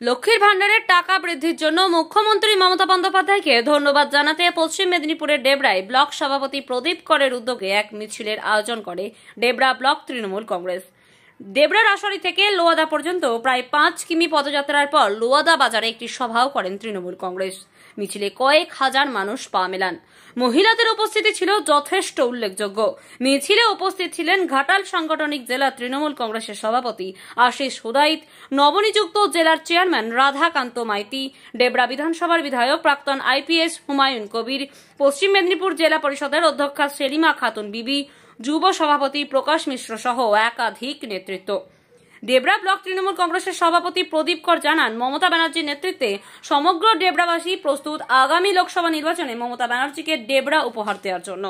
লক্ষ্মীর ভান্ডারের টাকা বৃদ্ধির জন্য মুখ্যমন্ত্রী মমতা বন্দ্যোপাধ্যায়কে ধন্যবাদ জানাতে পশ্চিম মেদিনীপুরের ডেবরায় ব্লক সভাপতি প্রদীপ করের উদ্যোগে এক মিছিলের আয়োজন করে ডেবরা ব্লক তৃণমূল কংগ্রেস। ডেবরার আশারি থেকে লোয়াদা পর্যন্ত প্রায় 5 কিমি পদযাত্রার পর লোয়াদা বাজারে একটি সভাও করেন তৃণমূল কংগ্রেস। মিছিলে কয়েক হাজার মানুষ পা মেলান। মহিলাদের উপস্থিতি ছিল যথেষ্ট উল্লেখযোগ্য। মিছিলে উপস্থিত ছিলেন ঘাটাল সাংগঠনিক জেলা তৃণমূল কংগ্রেসের সভাপতি আশিস হুদাইত, নবনিযুক্ত জেলার চেয়ারম্যান রাধাকান্ত মাইতি, ডেবরা বিধানসভার বিধায়ক প্রাক্তন আইপিএস হুমায়ুন কবির, পশ্চিম মেদিনীপুর জেলা পরিষদের অধ্যক্ষা সেলিমা খাতুন বিবি, যুব সভাপতি প্রকাশ মিশ্র সহ একাধিক নেতৃত্ব। ডেবরা ব্লক তৃণমূল কংগ্রেসের সভাপতি প্রদীপ কর জানান, মমতা ব্যানার্জির নেতৃত্বে সমগ্র ডেবরাবাসী প্রস্তুত আগামী লোকসভা নির্বাচনে মমতা ব্যানার্জিকে ডেবরা উপহার দেওয়ার জন্য।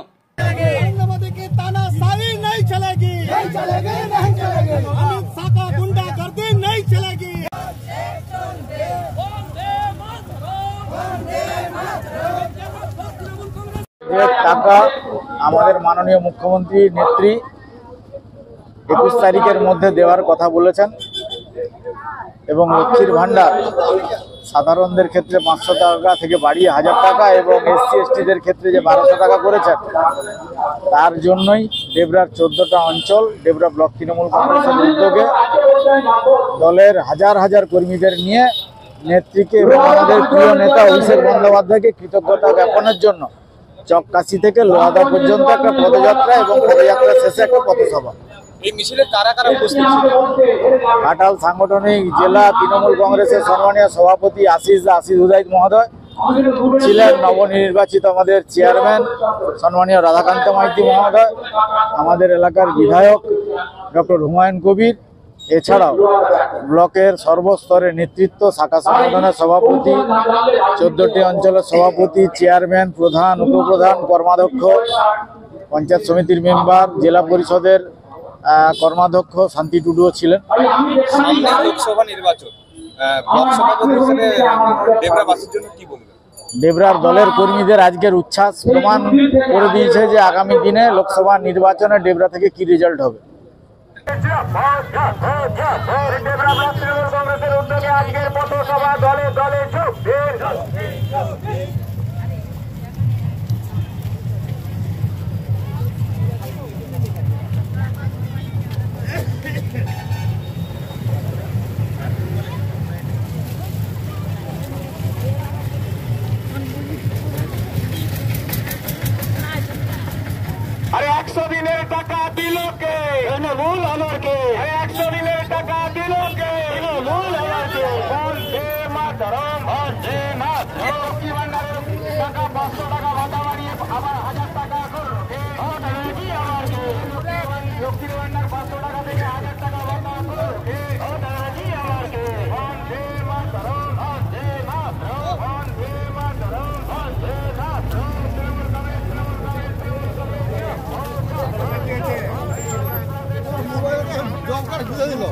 টাকা আমাদের মাননীয় মুখ্যমন্ত্রী নেত্রী 21 তারিখের মধ্যে দেওয়ার কথা বলেছেন এবং লক্ষ্মীর ভান্ডার সাধারণদের ক্ষেত্রে 500 টাকা থেকে বাড়িয়ে 1000 টাকা এবং এসসি এসটিদের ক্ষেত্রে যে 1200 টাকা করেছেন, তার জন্যই ডেবরার 14টা অঞ্চল ডেবরা ব্লক তৃণমূল কংগ্রেসের উদ্যোগে দলের হাজার হাজার কর্মীদের নিয়ে নেত্রীকে এবং আমাদের প্রিয় নেতা অভিষেক বন্দ্যোপাধ্যায়কে কৃতজ্ঞতা জ্ঞাপনের জন্য চককাশি থেকে লোহাদা পর্যন্ত একটা পদযাত্রা এবং পদযাত্রা শেষে একটা পথসভা। এই মিছিলে কারা কারা উপস্থিত ছিলেন? ঘাটাল সাংগঠনিক জেলা তৃণমূল কংগ্রেসের সম্মানীয় সভাপতি আশিস হুদাইত মহোদয় ছিলেন, নবনির্বাচিত আমাদের চেয়ারম্যান সম্মানীয় রাধাকান্ত মাইতি মহোদয়, আমাদের এলাকার বিধায়ক ডক্টর হুমায়ুন কবির, এছাড়াও ব্লকের সর্বস্তরের নেতৃত্ব, শাখা সংগঠনের সভাপতি, 14টি অঞ্চলের সভাপতি, চেয়ারম্যান, প্রধান, উপপ্রধান, কর্মাধ্যক্ষ, পঞ্চায়েত সমিতির মেম্বার, জেলা পরিষদের কর্মাধ্যক্ষ শান্তি টুডুও ছিলেন। লোকসভা নির্বাচন, ব্লক সভাপতি হিসেবে ডেবরাবাসীর জন্য কি বলবেন? ডেবরার দলের কর্মীদের আজকের উচ্ছ্বাস প্রমাণ করে দিয়েছে যে আগামী দিনে লোকসভা নির্বাচনে ডেবরা থেকে কি রেজাল্ট হবে। अरे 100 दिनेर टाका दिलो के तृणमूल अमरके, 100 दिनेर टाका दिलो के तृणमूल अमरके, वंदे मातरम, वंदे मातरम। लक्ष्मी भांडारेर टाका 500 টাকা ভাতা বাড়িয়ে আবার 1000 টাকা করবে, ওটাই আমারকে। লক্ষ্মীর ভান্ডার 500 টাকা থেকে 1000 টাকা ভাতা করবে, ওটাই আমারকে। वंदे मातरम, वंदे मातरम, वंदे मातरम, वंदे मातरम। বুঝে দিল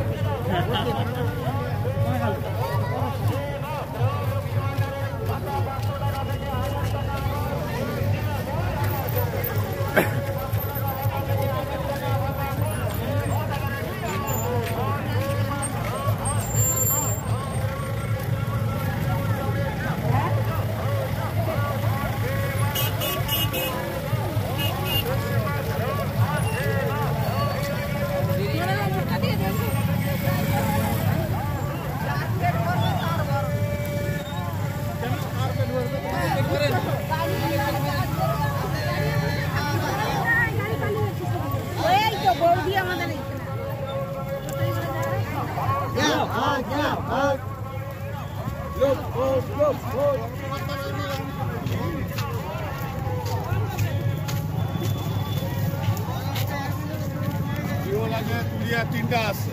তিনটা আছে,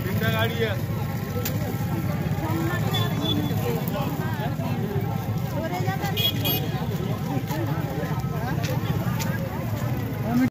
তিনটা গাড়ি আছে।